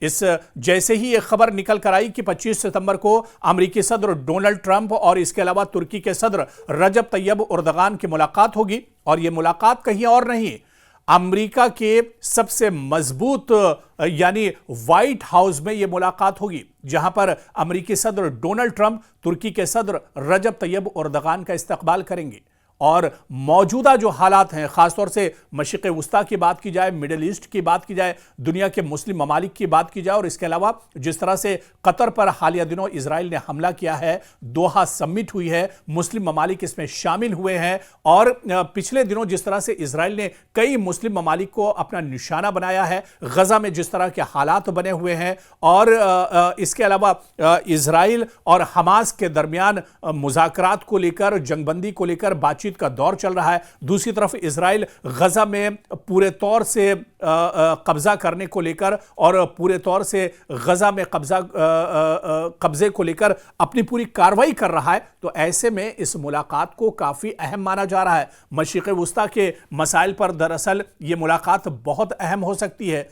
اس جیسے ہی یہ خبر نکل کر آئی کہ 25 ستمبر کو امریکی صدر ڈونلڈ ٹرمپ اور اس کے علاوہ ترکی کے صدر رجب طیب اردغان کی ملاقات ہوگی، اور یہ ملاقات کہیں اور نہیں، امریکہ کے سب سے مضبوط یعنی وائٹ ہاؤس میں یہ ملاقات ہوگی، جہاں پر امریکی صدر ڈونلڈ ٹرمپ ترکی کے صدر رجب طیب اردغان کا استقبال کریں گے، اور موجودہ جو حالات ہیں، خاص طور سے مشرق وسطیٰ کی بات کی جائے، مڈل ایسٹ کی بات کی جائے، دنیا کے مسلم ممالک کی بات کی جائے، اور اس کے علاوہ جس طرح سے قطر پر حالیہ دنوں اسرائیل نے حملہ کیا ہے، دوحہ سمٹ ہوئی ہے، مسلم ممالک اس میں شامل ہوئے ہیں، اور پچھلے دنوں جس طرح سے اسرائیل نے کئی مسلم ممالک کو اپنا نشانہ بنایا ہے، غزہ میں جس طرح کے حالات بنے ہوئے ہیں، اور اس کے علاوہ اسرائیل اور حماس کے درمیان مذاکرات کو لے کر، جنگ بندی کو لے کر بات چیت کا دور چل رہا ہے، دوسری طرف اسرائیل غزہ میں پورے طور سے قبضہ کرنے کو لے کر اور پورے طور سے غزہ میں قبضے کو لے کر اپنی پوری کارروائی کر رہا ہے، تو ایسے میں اس ملاقات کو کافی اہم مانا جا رہا ہے۔ مشرق وسطیٰ کے مسائل پر دراصل یہ ملاقات بہت اہم ہو سکتی ہے۔